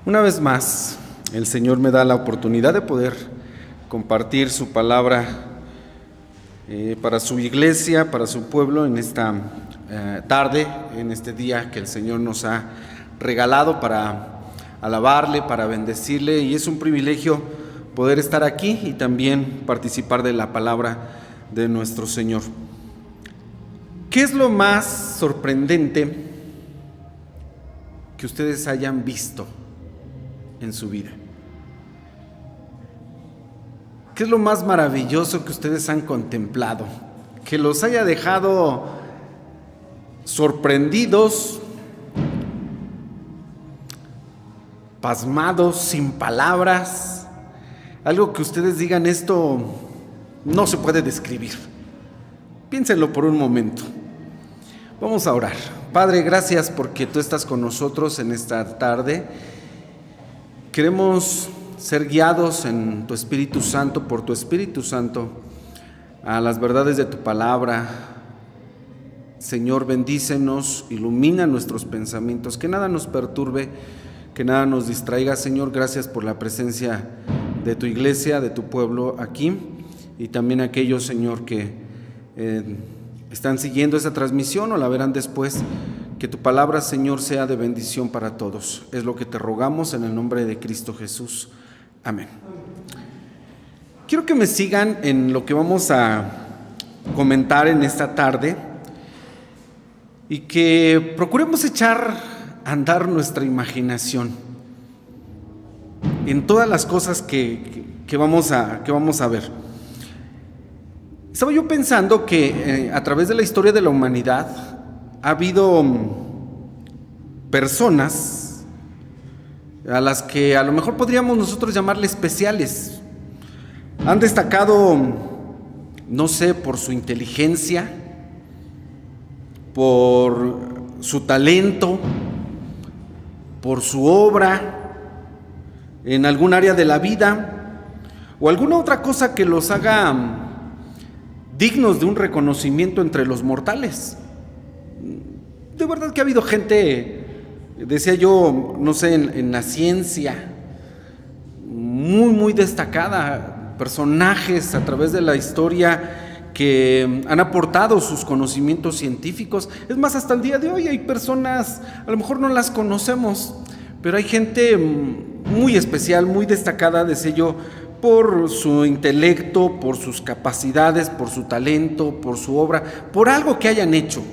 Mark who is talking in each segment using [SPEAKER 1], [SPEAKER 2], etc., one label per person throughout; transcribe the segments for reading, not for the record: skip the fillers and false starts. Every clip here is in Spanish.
[SPEAKER 1] Una vez más, el Señor me da la oportunidad de poder compartir su palabra para su iglesia, para su pueblo en esta tarde, en este día que el Señor nos ha regalado para alabarle, para bendecirle, y es un privilegio poder estar aquí y también participar de la palabra de nuestro Señor. ¿Qué es lo más sorprendente que ustedes hayan visto en su vida? ¿Qué es lo más maravilloso que ustedes han contemplado? Que los haya dejado sorprendidos, pasmados, sin palabras. Algo que ustedes digan, esto no se puede describir. Piénsenlo por un momento. Vamos a orar. Padre, gracias porque tú estás con nosotros en esta tarde. Queremos ser guiados en tu Espíritu Santo, por tu Espíritu Santo, a las verdades de tu palabra. Señor, bendícenos, ilumina nuestros pensamientos, que nada nos perturbe, que nada nos distraiga. Señor, gracias por la presencia de tu iglesia, de tu pueblo aquí, y también aquellos, Señor, que están siguiendo esa transmisión o la verán después. Que tu palabra, Señor, sea de bendición para todos. Es lo que te rogamos en el nombre de Cristo Jesús. Amén. Quiero que me sigan en lo que vamos a comentar en esta tarde y que procuremos echar a andar nuestra imaginación en todas las cosas que vamos a ver. Estaba yo pensando que a través de la historia de la humanidad ha habido personas a las que a lo mejor podríamos nosotros llamarle especiales. Han destacado, no sé, por su inteligencia, por su talento, por su obra en algún área de la vida o alguna otra cosa que los haga dignos de un reconocimiento entre los mortales. De verdad que ha habido gente, decía yo, no sé, en la ciencia, muy destacada, personajes a través de la historia que han aportado sus conocimientos científicos. Es más, hasta el día de hoy hay personas, a lo mejor no las conocemos, pero hay gente muy especial, muy destacada, decía yo, por su intelecto, por sus capacidades, por su talento, por su obra, por algo que hayan hecho.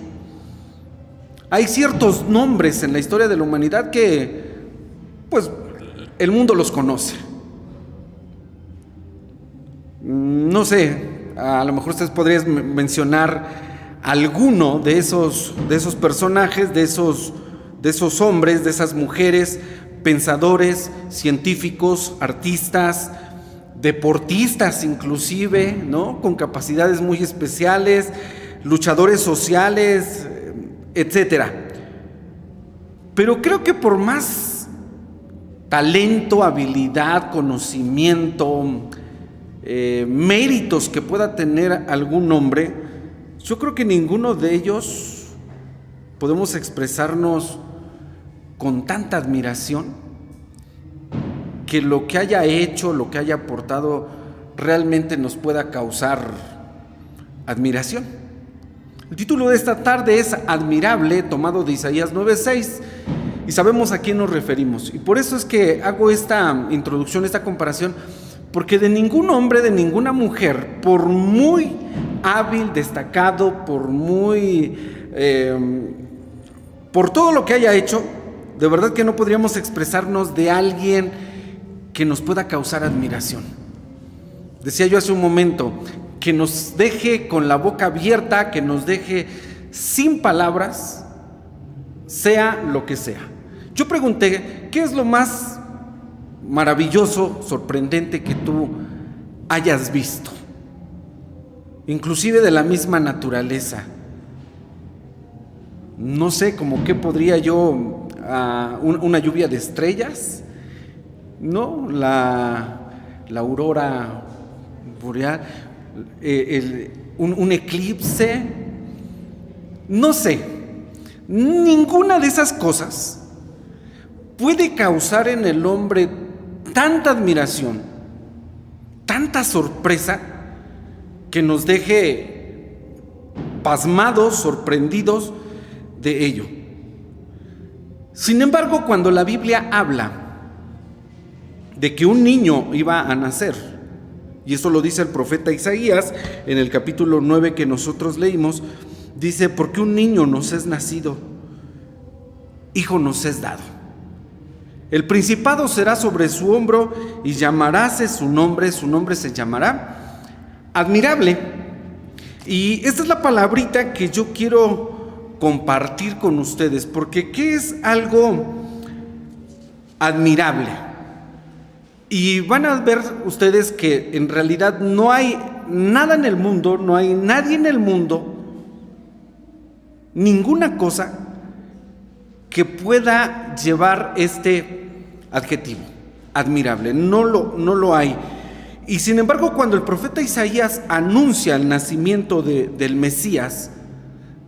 [SPEAKER 1] Hay ciertos nombres en la historia de la humanidad que, pues, el mundo los conoce. No sé, a lo mejor ustedes podrían mencionar alguno de esos personajes, de esos hombres, de esas mujeres, pensadores, científicos, artistas, deportistas inclusive, ¿no? Con capacidades muy especiales, luchadores sociales, etcétera. Pero creo que por más talento, habilidad, conocimiento, méritos que pueda tener algún hombre, yo creo que ninguno de ellos podemos expresarnos con tanta admiración que lo que haya hecho, lo que haya aportado realmente nos pueda causar admiración. El título de esta tarde es Admirable, tomado de Isaías 9:6, y sabemos a quién nos referimos. Y por eso es que hago esta introducción, esta comparación, porque de ningún hombre, de ninguna mujer, por muy hábil, destacado, por todo lo que haya hecho, de verdad que no podríamos expresarnos de alguien que nos pueda causar admiración. Decía yo hace un momento, que nos deje con la boca abierta, que nos deje sin palabras, sea lo que sea. Yo pregunté, ¿qué es lo más maravilloso, sorprendente que tú hayas visto? Inclusive de la misma naturaleza. No sé, como qué podría yo, una lluvia de estrellas, ¿no? La aurora boreal, un eclipse, no sé, ninguna de esas cosas puede causar en el hombre tanta admiración, tanta sorpresa, que nos deje pasmados, sorprendidos de ello. Sin embargo, cuando la Biblia habla de que un niño iba a nacer, y eso lo dice el profeta Isaías en el capítulo 9 que nosotros leímos, dice: porque un niño nos es nacido, hijo nos es dado. El principado será sobre su hombro y llamaráse su nombre se llamará Admirable. Y esta es la palabrita que yo quiero compartir con ustedes, porque ¿qué es algo admirable? Y van a ver ustedes que en realidad no hay nada en el mundo, no hay nadie en el mundo, ninguna cosa que pueda llevar este adjetivo, admirable. No lo hay. Y sin embargo, cuando el profeta Isaías anuncia el nacimiento del Mesías,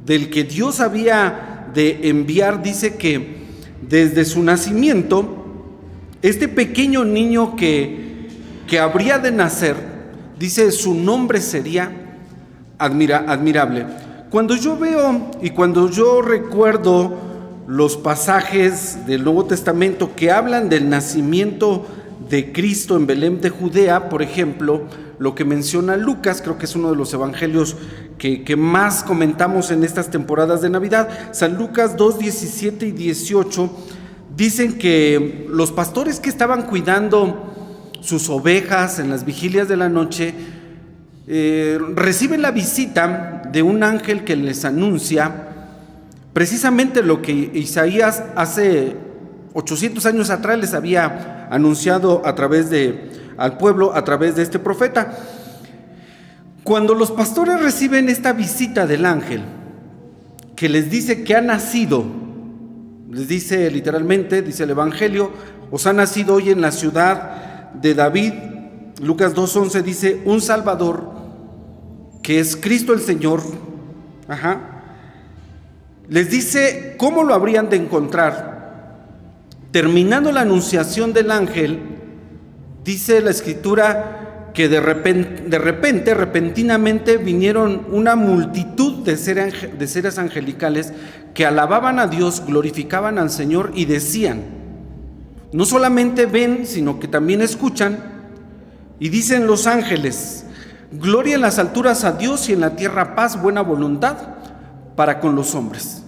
[SPEAKER 1] del que Dios había de enviar, dice que desde su nacimiento, este pequeño niño que habría de nacer, dice, su nombre sería admirable. Cuando yo veo y cuando yo recuerdo los pasajes del Nuevo Testamento que hablan del nacimiento de Cristo en Belén de Judea, por ejemplo, lo que menciona Lucas, creo que es uno de los evangelios que más comentamos en estas temporadas de Navidad, San Lucas 2, 17 y 18, dicen que los pastores que estaban cuidando sus ovejas en las vigilias de la noche reciben la visita de un ángel que les anuncia precisamente lo que Isaías hace 800 años atrás les había anunciado al pueblo a través de este profeta. Cuando los pastores reciben esta visita del ángel que les dice que ha nacido, les dice literalmente, dice el evangelio, os ha nacido hoy en la ciudad de David, Lucas 2:11 dice, un Salvador que es Cristo el Señor. Les dice cómo lo habrían de encontrar. Terminando la anunciación del ángel, dice la escritura que repentinamente vinieron una multitud de seres angelicales que alababan a Dios, glorificaban al Señor y decían, no solamente ven, sino que también escuchan, y dicen los ángeles, gloria en las alturas a Dios y en la tierra paz, buena voluntad para con los hombres.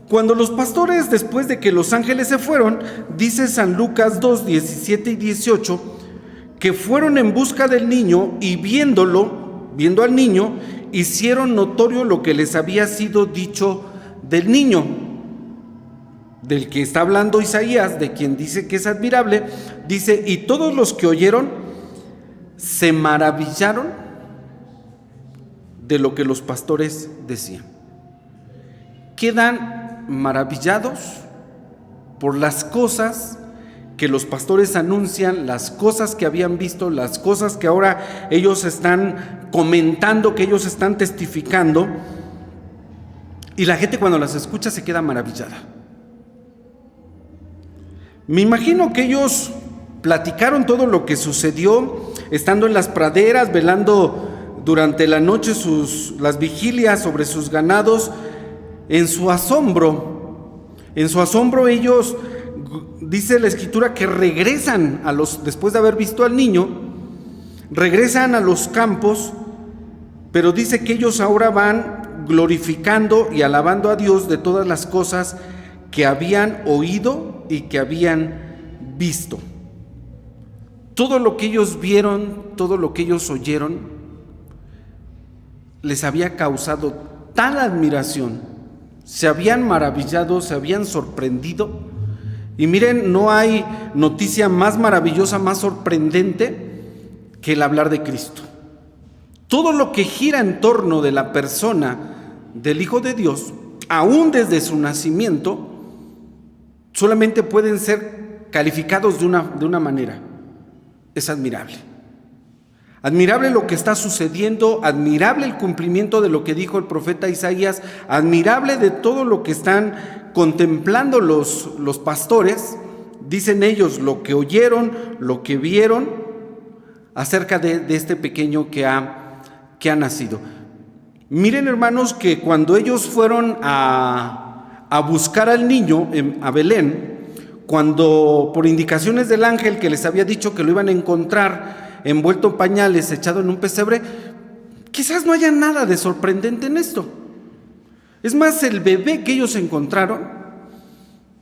[SPEAKER 1] Cuando los pastores, después de que los ángeles se fueron, dice San Lucas 2, 17 y 18, que fueron en busca del niño y viendo al niño, hicieron notorio lo que les había sido dicho del niño, del que está hablando Isaías, de quien dice que es admirable. Dice, y todos los que oyeron se maravillaron de lo que los pastores decían. Quedan maravillados por las cosas que los pastores anuncian, las cosas que habían visto, las cosas que ahora ellos están comentando, que ellos están testificando, y la gente cuando las escucha se queda maravillada. Me imagino que ellos platicaron todo lo que sucedió estando en las praderas, velando durante la noche las vigilias sobre sus ganados. En su asombro ellos, dice la escritura, que regresan después de haber visto al niño, regresan a los campos, pero dice que ellos ahora van glorificando y alabando a Dios de todas las cosas que habían oído y que habían visto. Todo lo que ellos vieron, todo lo que ellos oyeron, les había causado tal admiración. Se habían maravillado, se habían sorprendido. Y miren, no hay noticia más maravillosa, más sorprendente que el hablar de Cristo. Todo lo que gira en torno de la persona del Hijo de Dios, aún desde su nacimiento, solamente pueden ser calificados de una manera: es admirable. Admirable lo que está sucediendo, admirable el cumplimiento de lo que dijo el profeta Isaías, admirable de todo lo que están contemplando los pastores dicen ellos, lo que oyeron, lo que vieron acerca de este pequeño que ha nacido. Miren, hermanos, que cuando ellos fueron a buscar al niño a Belén, cuando por indicaciones del ángel que les había dicho que lo iban a encontrar envuelto en pañales, echado en un pesebre, quizás no haya nada de sorprendente en esto. Es más, el bebé que ellos encontraron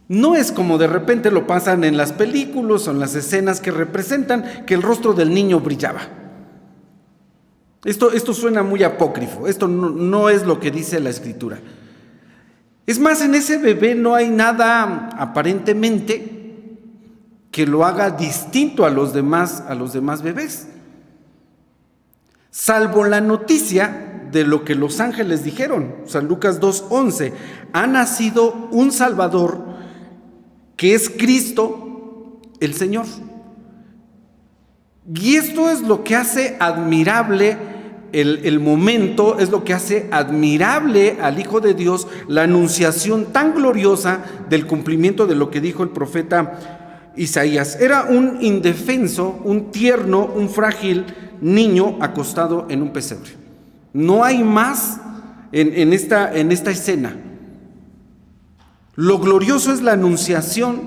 [SPEAKER 1] no es como de repente lo pasan en las películas o en las escenas que representan que el rostro del niño brillaba. Esto suena muy apócrifo, esto no es lo que dice la Escritura. Es más, en ese bebé no hay nada aparentemente que lo haga distinto a los demás bebés, salvo la noticia de lo que los ángeles dijeron. San Lucas 2:11, ha nacido un Salvador que es Cristo el Señor. Y esto es lo que hace admirable el momento, es lo que hace admirable al Hijo de Dios, la anunciación tan gloriosa del cumplimiento de lo que dijo el profeta Isaías. Era un indefenso, un tierno, un frágil niño acostado en un pesebre. No hay más en esta escena. Lo glorioso es la anunciación,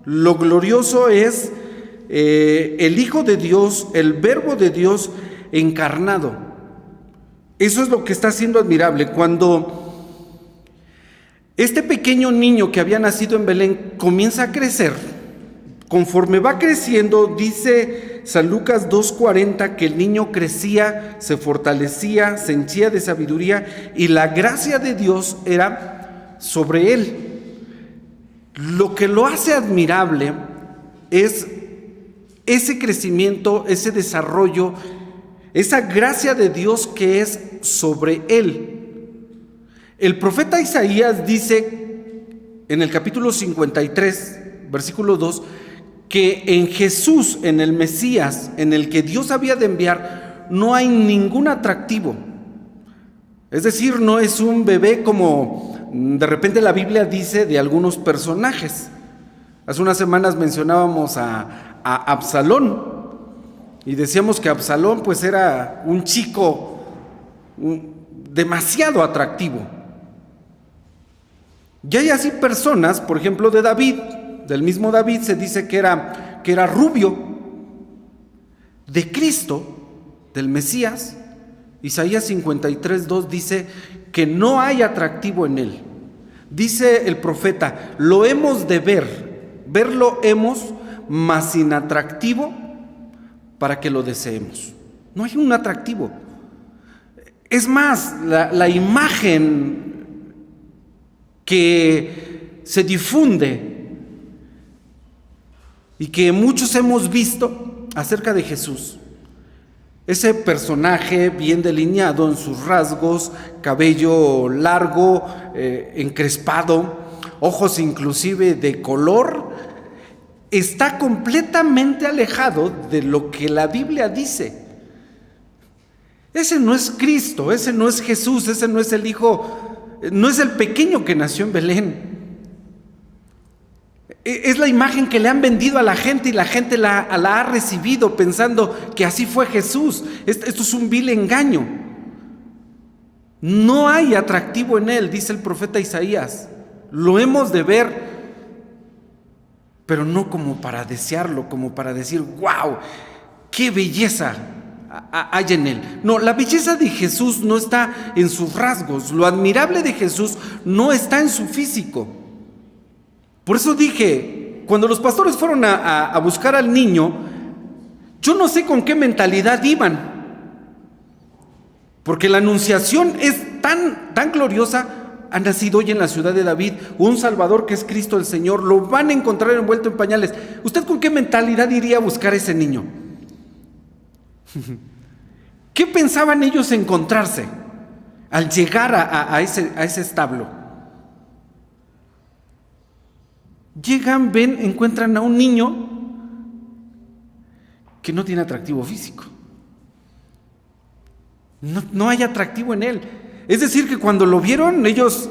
[SPEAKER 1] lo glorioso es el Hijo de Dios, el Verbo de Dios encarnado. Eso es lo que está siendo admirable. Cuando este pequeño niño que había nacido en Belén comienza a crecer, conforme va creciendo, dice San Lucas 2:40 que el niño crecía, se fortalecía, se henchía de sabiduría y la gracia de Dios era sobre él. Lo que lo hace admirable es ese crecimiento, ese desarrollo, esa gracia de Dios que es sobre él. El profeta Isaías dice en el capítulo 53, versículo 2, que en Jesús, en el Mesías, en el que Dios había de enviar, no hay ningún atractivo. Es decir, no es un bebé como de repente la Biblia dice de algunos personajes. Hace unas semanas mencionábamos a Absalón y decíamos que Absalón pues era un chico demasiado atractivo. Y hay así personas, por ejemplo de David, del mismo David se dice que era rubio. De Cristo, del Mesías, Isaías 53:2 dice que no hay atractivo en él. Dice el profeta, lo hemos de verlo hemos, mas sin atractivo para que lo deseemos. No hay un atractivo. Es más, la imagen que se difunde y que muchos hemos visto acerca de Jesús, ese personaje bien delineado en sus rasgos, cabello largo, encrespado, ojos inclusive de color, está completamente alejado de lo que la Biblia dice. Ese no es Cristo, ese no es Jesús, ese no es el Hijo, no es el pequeño que nació en Belén. Es la imagen que le han vendido a la gente y la gente la ha recibido pensando que así fue Jesús. Esto es un vil engaño. No hay atractivo en él, dice el profeta Isaías. Lo hemos de ver, pero no como para desearlo, como para decir, wow, qué belleza hay en él. No, la belleza de Jesús no está en sus rasgos. Lo admirable de Jesús no está en su físico. Por eso dije, cuando los pastores fueron a buscar al niño, yo no sé con qué mentalidad iban, porque la anunciación es tan gloriosa. Ha nacido hoy en la ciudad de David un Salvador que es Cristo el Señor, lo van a encontrar envuelto en pañales. ¿Usted con qué mentalidad iría a buscar a ese niño? ¿Qué pensaban ellos encontrarse al llegar a ese establo? Llegan, ven, encuentran a un niño que no tiene atractivo físico. No hay atractivo en él. Es decir, que cuando lo vieron, ellos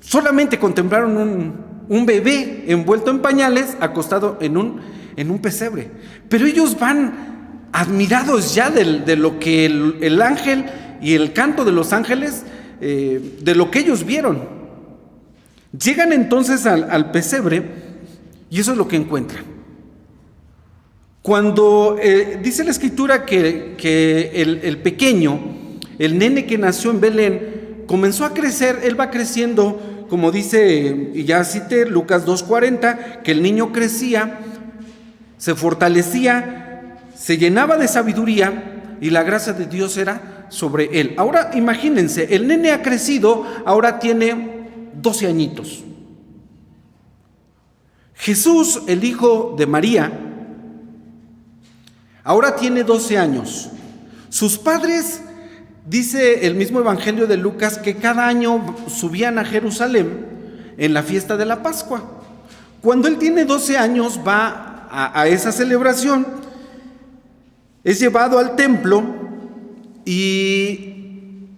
[SPEAKER 1] solamente contemplaron un bebé envuelto en pañales, acostado en un pesebre. Pero ellos van admirados ya de lo que el ángel y el canto de los ángeles, de lo que ellos vieron. Llegan entonces al pesebre y eso es lo que encuentran. Cuando dice la escritura que el pequeño, el nene que nació en Belén, comenzó a crecer, él va creciendo, como dice, y ya cité Lucas 2:40, que el niño crecía, se fortalecía, se llenaba de sabiduría y la gracia de Dios era sobre él. Ahora imagínense, el nene ha crecido, ahora tiene 12 añitos. Jesús, el hijo de María, ahora tiene 12 años. Sus padres, dice el mismo Evangelio de Lucas, que cada año subían a Jerusalén en la fiesta de la Pascua. Cuando él tiene 12 años va a esa celebración, es llevado al templo y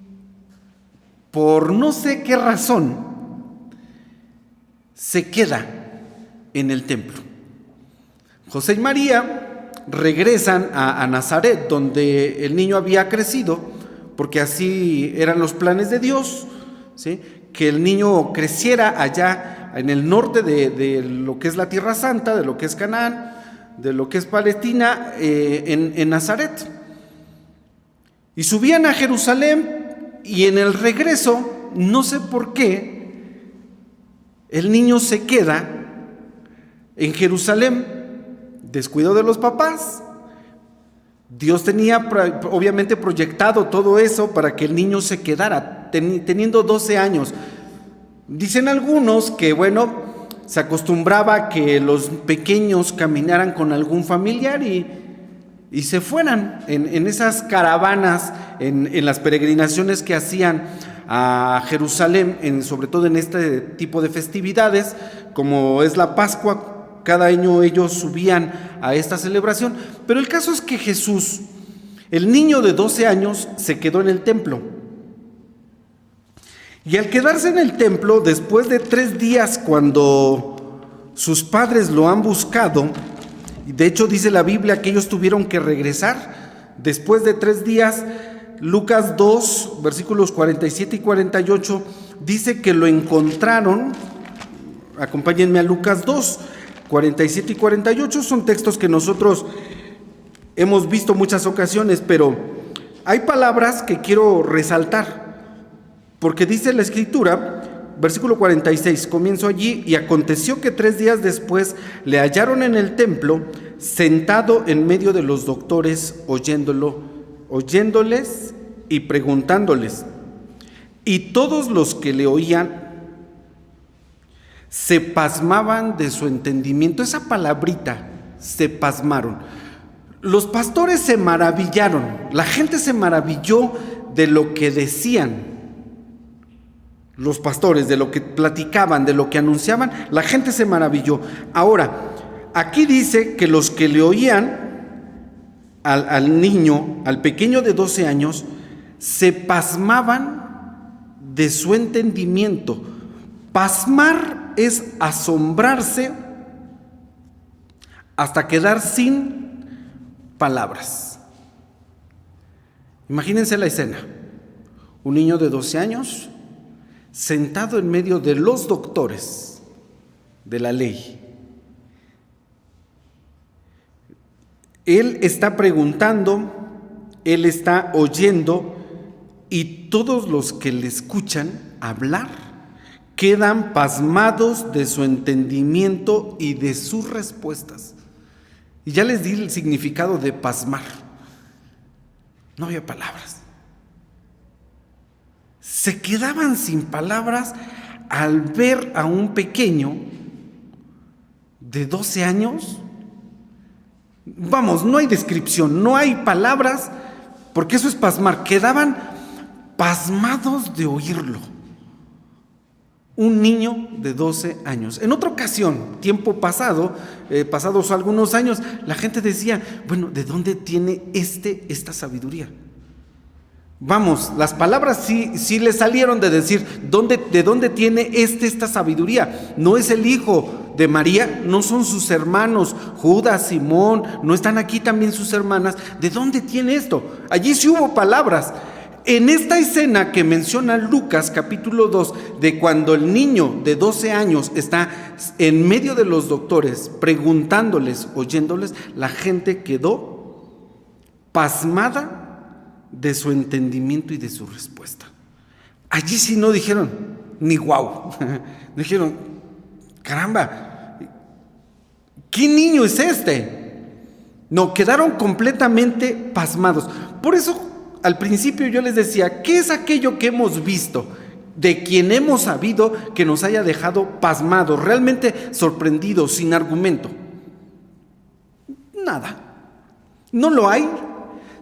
[SPEAKER 1] por no sé qué razón se queda en el templo. José y María regresan a Nazaret, donde el niño había crecido, porque así eran los planes de Dios, ¿sí? Que el niño creciera allá en el norte de lo que es la Tierra Santa, de lo que es Canaán, de lo que es Palestina, en Nazaret. Y subían a Jerusalén y en el regreso, no sé por qué, el niño se queda en Jerusalén, descuido de los papás. Dios tenía obviamente proyectado todo eso para que el niño se quedara, teniendo 12 años. Dicen algunos que, bueno, se acostumbraba a que los pequeños caminaran con algún familiar y se fueran en esas caravanas, en las peregrinaciones que hacían a Jerusalén, sobre todo en este tipo de festividades, como es la Pascua. Cada año ellos subían a esta celebración, pero el caso es que Jesús, el niño de 12 años, se quedó en el templo. Y al quedarse en el templo, después de 3 días, cuando sus padres lo han buscado, y de hecho dice la Biblia que ellos tuvieron que regresar, después de 3 días, Lucas 2, versículos 47 y 48, dice que lo encontraron. Acompáñenme a Lucas 2, 47 y 48, son textos que nosotros hemos visto muchas ocasiones, pero hay palabras que quiero resaltar, porque dice la escritura, versículo 46, comienzo allí: y aconteció que 3 días después le hallaron en el templo, sentado en medio de los doctores, oyéndoles y preguntándoles. Y todos los que le oían se pasmaban de su entendimiento. Esa palabrita, se pasmaron. Los pastores se maravillaron, la gente se maravilló de lo que decían los pastores, de lo que platicaban, de lo que anunciaban. La gente se maravilló. Ahora, aquí dice que los que le oían al niño, al pequeño de 12 años, se pasmaban de su entendimiento. Pasmar es asombrarse hasta quedar sin palabras. Imagínense la escena: un niño de 12 años sentado en medio de los doctores de la ley. Él está preguntando, él está oyendo, y todos los que le escuchan hablar quedan pasmados de su entendimiento y de sus respuestas. Y ya les di el significado de pasmar. No había palabras. Se quedaban sin palabras al ver a un pequeño de 12 años. Vamos, no hay descripción, no hay palabras, porque eso es pasmar. Quedaban pasmados de oírlo. Un niño de 12 años. En otra ocasión, tiempo pasado, pasados algunos años, la gente decía: bueno, ¿de dónde tiene esta sabiduría? Vamos, las palabras sí le salieron de decir, ¿de dónde tiene esta sabiduría? No es el hijo de María, no son sus hermanos, Judas, Simón, no están aquí también sus hermanas. ¿De dónde tiene esto? Allí sí hubo palabras. En esta escena que menciona Lucas capítulo 2, de cuando el niño de 12 años está en medio de los doctores preguntándoles, oyéndoles, la gente quedó pasmada de su entendimiento y de su respuesta. Allí sí no dijeron ni guau, dijeron, caramba, ¿qué niño es este? No, quedaron completamente pasmados. Por eso al principio yo les decía, ¿qué es aquello que hemos visto, de quien hemos sabido que nos haya dejado pasmados, realmente sorprendidos, sin argumento? Nada, no lo hay.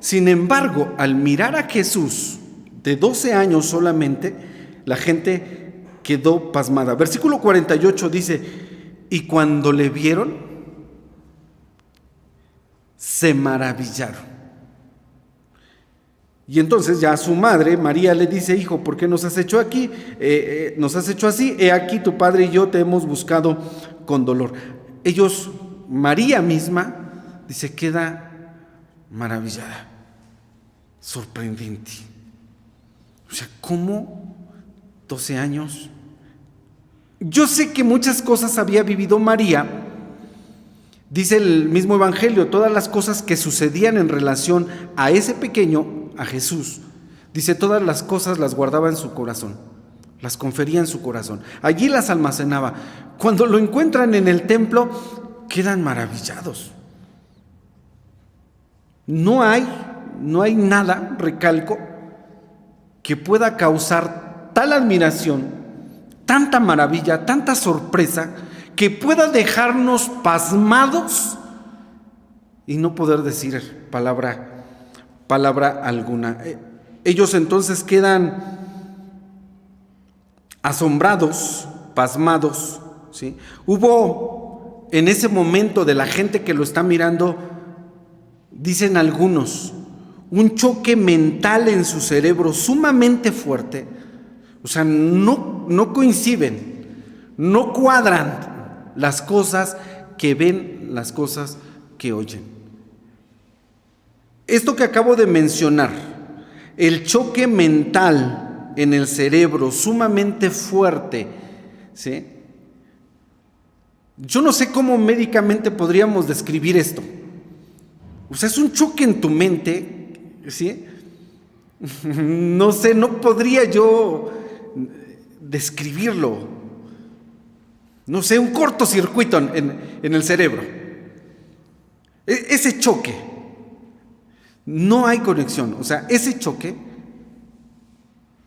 [SPEAKER 1] Sin embargo, al mirar a Jesús, de 12 años solamente, la gente quedó pasmada. Versículo 48 dice, y cuando le vieron, se maravillaron. Y entonces ya su madre, María, le dice, hijo, ¿por qué nos has hecho aquí? Nos has hecho así, he aquí tu padre y yo te hemos buscado con dolor. Ellos, María misma, dice, queda maravillada, sorprendente. O sea, ¿cómo 12 años? Yo sé que muchas cosas había vivido María. Dice el mismo Evangelio, todas las cosas que sucedían en relación a ese pequeño, a Jesús, dice, todas las cosas las guardaba en su corazón, las confería en su corazón, allí las almacenaba. Cuando lo encuentran en el templo, quedan maravillados. No hay nada, recalco, que pueda causar tal admiración, tanta maravilla, tanta sorpresa, que pueda dejarnos pasmados y no poder decir palabra alguna. Ellos entonces quedan asombrados, pasmados, ¿sí? Hubo en ese momento de la gente que lo está mirando, dicen algunos, un choque mental en su cerebro sumamente fuerte. O sea, no coinciden, no cuadran las cosas que ven, las cosas que oyen. Esto que acabo de mencionar, el choque mental en el cerebro sumamente fuerte, ¿sí? Yo no sé cómo médicamente podríamos describir esto. O sea, es un choque en tu mente, ¿sí? No sé, no podría yo describirlo. No sé, un cortocircuito en el cerebro. Ese choque, no hay conexión. O sea, ese choque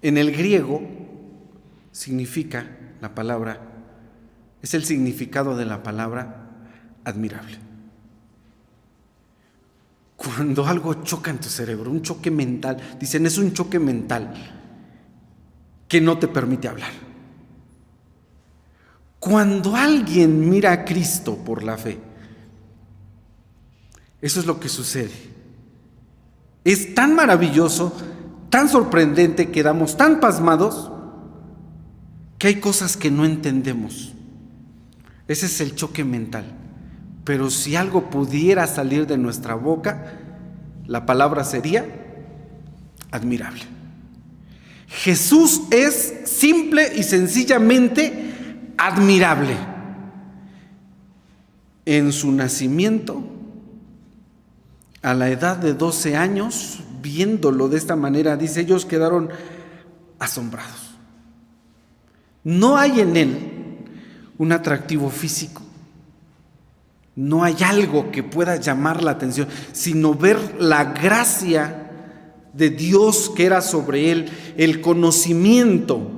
[SPEAKER 1] en el griego significa la palabra, es el significado de la palabra admirable. Cuando algo choca en tu cerebro, un choque mental, dicen, es un choque mental que no te permite hablar. Cuando alguien mira a Cristo por la fe, eso es lo que sucede. Es tan maravilloso, tan sorprendente, quedamos tan pasmados que hay cosas que no entendemos. Ese es el choque mental. Pero si algo pudiera salir de nuestra boca, la palabra sería admirable. Jesús es simple y sencillamente admirable. En su nacimiento, a la edad de 12 años, viéndolo de esta manera, dice, ellos quedaron asombrados. No hay en él un atractivo físico. No hay algo que pueda llamar la atención, sino ver la gracia de Dios que era sobre él, el conocimiento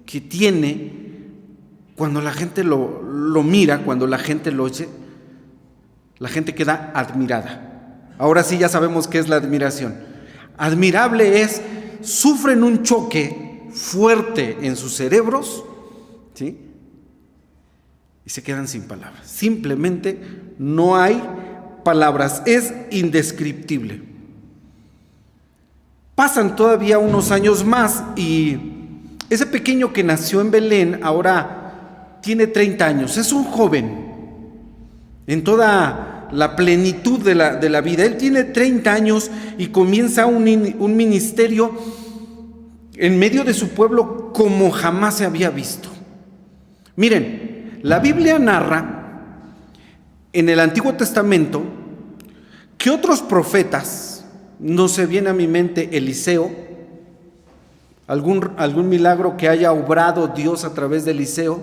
[SPEAKER 1] que tiene. Cuando la gente lo mira, cuando la gente lo oye, la gente queda admirada. Ahora sí ya sabemos qué es la admiración. Admirable es, sufren un choque fuerte en sus cerebros, ¿sí? Y se quedan sin palabras. Simplemente no hay palabras. Es indescriptible. Pasan todavía unos años más y ese pequeño que nació en Belén ahora tiene 30 años, es un joven en toda la plenitud de la vida. Él tiene 30 años y comienza un ministerio en medio de su pueblo como jamás se había visto. Miren, la Biblia narra en el Antiguo Testamento que otros profetas, no se viene a mi mente Eliseo, algún milagro que haya obrado Dios a través de Eliseo,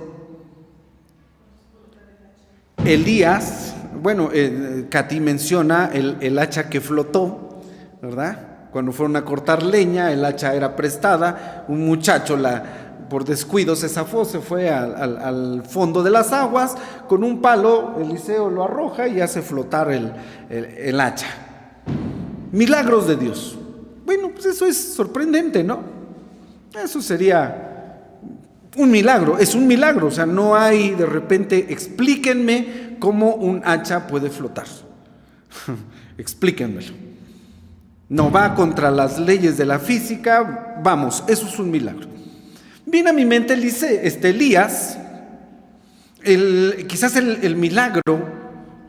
[SPEAKER 1] Elías, bueno, Katy menciona el hacha que flotó, ¿verdad? Cuando fueron a cortar leña, el hacha era prestada, un muchacho por descuido se zafó, se fue al fondo de las aguas, con un palo Eliseo lo arroja y hace flotar el hacha. Milagros de Dios. Bueno, pues eso es sorprendente, ¿no? Eso sería un milagro, es un milagro, o sea, no hay de repente, explíquenme cómo un hacha puede flotar. Explíquenmelo. No va contra las leyes de la física, vamos, eso es un milagro. Viene a mi mente Elías, quizás el milagro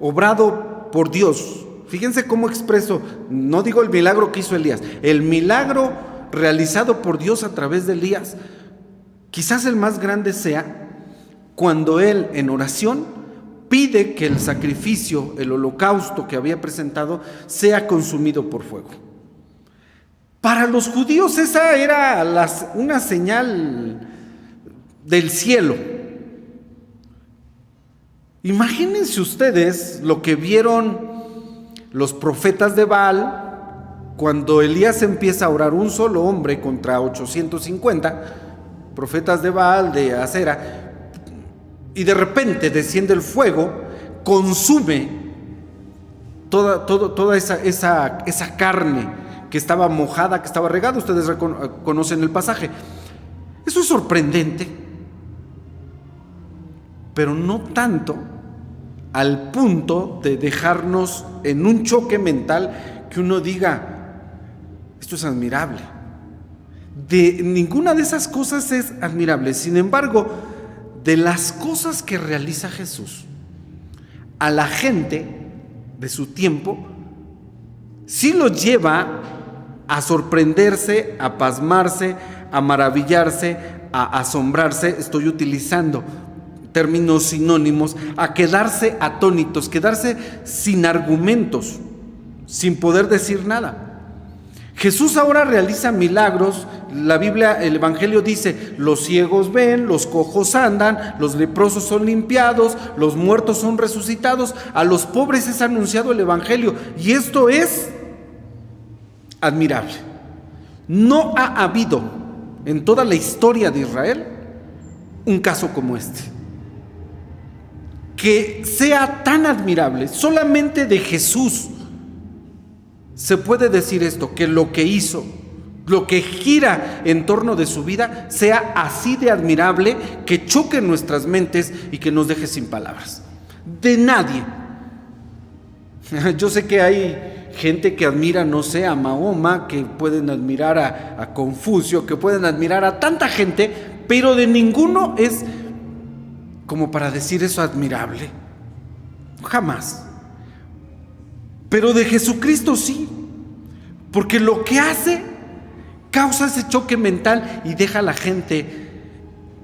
[SPEAKER 1] obrado por Dios. Fíjense cómo expreso, no digo el milagro que hizo Elías, el milagro realizado por Dios a través de Elías. Quizás el más grande sea cuando él en oración pide que el sacrificio, el holocausto que había presentado, sea consumido por fuego. Para los judíos esa era una señal del cielo. Imagínense ustedes lo que vieron los profetas de Baal cuando Elías empieza a orar, un solo hombre contra 850 profetas de Baal, de Acera, y de repente desciende el fuego, consume toda esa carne que estaba mojada, que estaba regada. Ustedes conocen el pasaje. Eso es sorprendente, pero no tanto al punto de dejarnos en un choque mental que uno diga, esto es admirable. De ninguna de esas cosas es admirable. Sin embargo, de las cosas que realiza Jesús a la gente de su tiempo, sí los lleva a sorprenderse, a pasmarse, a maravillarse, a asombrarse. Estoy utilizando términos sinónimos, a quedarse atónitos, quedarse sin argumentos, sin poder decir nada. Jesús ahora realiza milagros. La Biblia, el Evangelio dice, los ciegos ven, los cojos andan, los leprosos son limpiados, los muertos son resucitados, a los pobres es anunciado el Evangelio, y esto es admirable. No ha habido en toda la historia de Israel un caso como este, que sea tan admirable. Solamente de Jesús se puede decir esto, que lo que hizo, lo que gira en torno de su vida, sea así de admirable, que choque en nuestras mentes y que nos deje sin palabras. De nadie. Yo sé que hay gente que admira, no sé, a Mahoma, que pueden admirar a Confucio, que pueden admirar a tanta gente, pero de ninguno es como para decir eso admirable. Jamás. Pero de Jesucristo sí, porque lo que hace causa ese choque mental y deja a la gente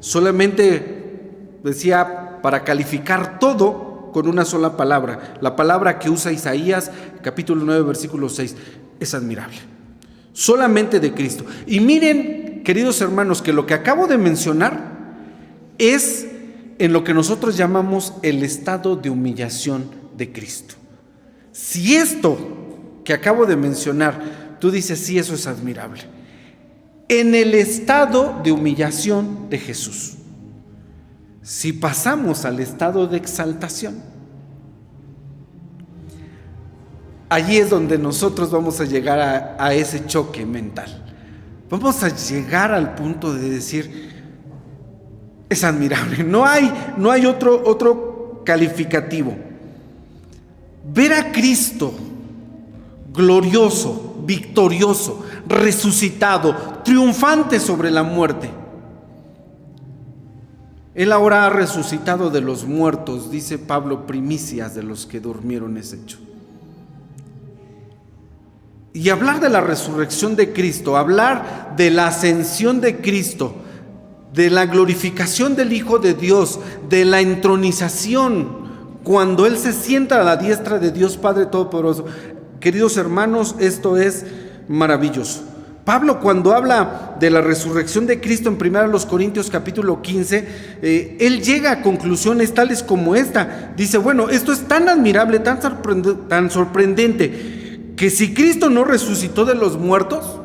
[SPEAKER 1] solamente, decía, para calificar todo con una sola palabra. La palabra que usa Isaías, capítulo 9, versículo 6, es admirable. Solamente de Cristo. Y miren, queridos hermanos, que lo que acabo de mencionar es en lo que nosotros llamamos el estado de humillación de Cristo. Si esto que acabo de mencionar, tú dices, sí, eso es admirable. En el estado de humillación de Jesús. Si pasamos al estado de exaltación, allí es donde nosotros vamos a llegar a ese choque mental. Vamos a llegar al punto de decir, es admirable. No hay otro calificativo. Ver a Cristo glorioso, victorioso, resucitado, triunfante sobre la muerte. Él ahora ha resucitado de los muertos, dice Pablo, primicias de los que durmieron es hecho. Y hablar de la resurrección de Cristo, hablar de la ascensión de Cristo, de la glorificación del Hijo de Dios, de la entronización, cuando Él se sienta a la diestra de Dios Padre Todopoderoso. Queridos hermanos, esto es maravilloso. Pablo, cuando habla de la resurrección de Cristo en 1 Corintios capítulo 15, él llega a conclusiones tales como esta. Dice, bueno, esto es tan admirable, tan sorprendente, que si Cristo no resucitó de los muertos,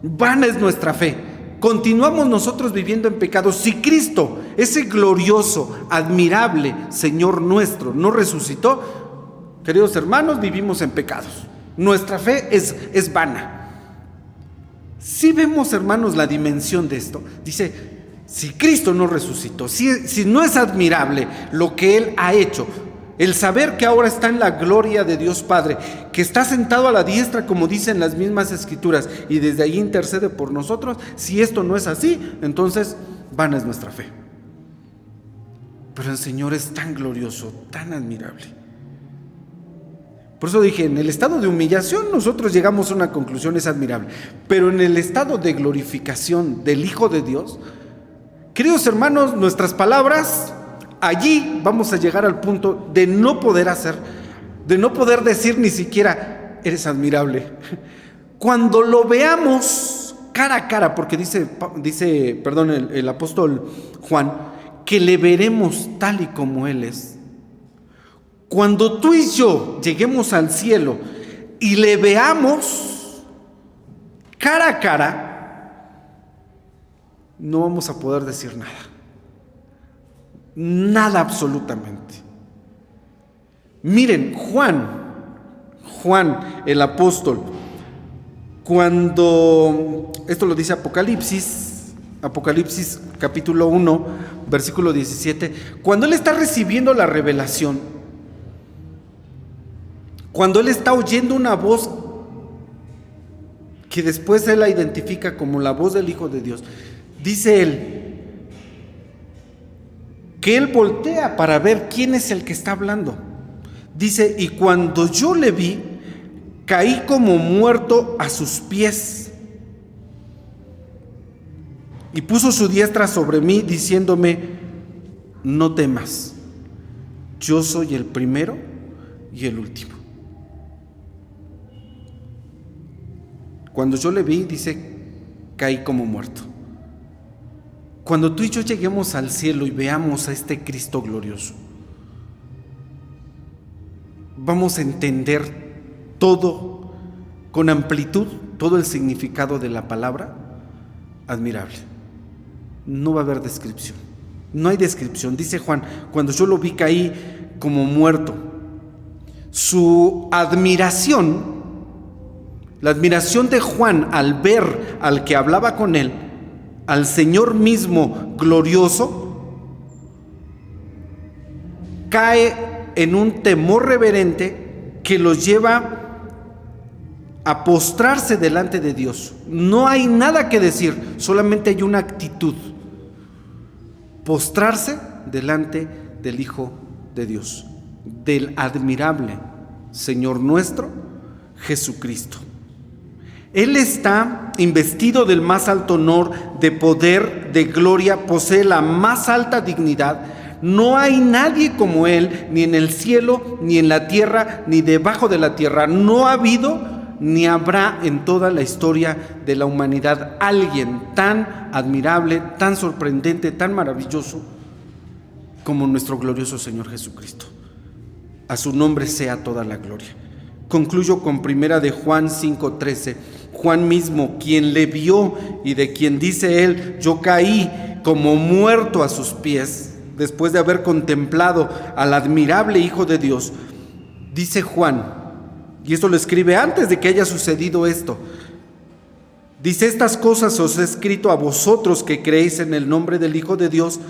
[SPEAKER 1] vana es nuestra fe. Continuamos nosotros viviendo en pecado. Si Cristo, ese glorioso, admirable Señor nuestro, no resucitó, queridos hermanos, vivimos en pecados. Nuestra fe es vana. Si vemos, hermanos, la dimensión de esto, dice, si Cristo no resucitó, si no es admirable lo que Él ha hecho, el saber que ahora está en la gloria de Dios Padre, que está sentado a la diestra, como dicen las mismas Escrituras, y desde ahí intercede por nosotros, si esto no es así, entonces vana es nuestra fe. Pero el Señor es tan glorioso, tan admirable. Por eso dije, en el estado de humillación nosotros llegamos a una conclusión, es admirable. Pero en el estado de glorificación del Hijo de Dios, queridos hermanos, nuestras palabras, allí vamos a llegar al punto de no poder hacer, de no poder decir ni siquiera, eres admirable. Cuando lo veamos cara a cara, porque dice el apóstol Juan, que le veremos tal y como Él es. Cuando tú y yo lleguemos al cielo y le veamos cara a cara, no vamos a poder decir nada. Nada absolutamente. Miren, Juan el apóstol, cuando, esto lo dice Apocalipsis capítulo 1, versículo 17, cuando él está recibiendo la revelación, cuando él está oyendo una voz que después él la identifica como la voz del Hijo de Dios, dice él que él voltea para ver quién es el que está hablando. Dice, y cuando yo le vi, caí como muerto a sus pies. Y puso su diestra sobre mí, diciéndome, no temas, yo soy el primero y el último. Cuando yo le vi, dice, caí como muerto. Cuando tú y yo lleguemos al cielo y veamos a este Cristo glorioso, vamos a entender todo con amplitud, todo el significado de la palabra admirable. No va a haber descripción, no hay descripción. Dice Juan, cuando yo lo vi caí como muerto. Su admiración, la admiración de Juan al ver al que hablaba con él, al Señor mismo glorioso, cae en un temor reverente que los lleva a postrarse delante de Dios. No hay nada que decir, solamente hay una actitud: postrarse delante del Hijo de Dios, del admirable Señor nuestro Jesucristo. Él está investido del más alto honor, de poder, de gloria, posee la más alta dignidad. No hay nadie como Él, ni en el cielo, ni en la tierra, ni debajo de la tierra. No ha habido ni habrá en toda la historia de la humanidad alguien tan admirable, tan sorprendente, tan maravilloso como nuestro glorioso Señor Jesucristo. A su nombre sea toda la gloria. Concluyo con 1 de Juan 5:13. Juan mismo, quien le vio y de quien dice él, yo caí como muerto a sus pies, después de haber contemplado al admirable Hijo de Dios. Dice Juan, y esto lo escribe antes de que haya sucedido esto, dice, estas cosas os he escrito a vosotros que creéis en el nombre del Hijo de Dios,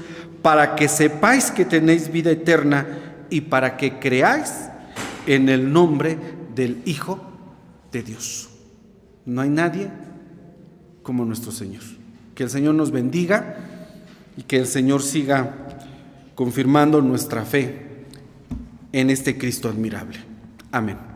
[SPEAKER 1] para que sepáis que tenéis vida eterna y para que creáis en el nombre del Hijo de Dios. No hay nadie como nuestro Señor. Que el Señor nos bendiga y que el Señor siga confirmando nuestra fe en este Cristo admirable. Amén.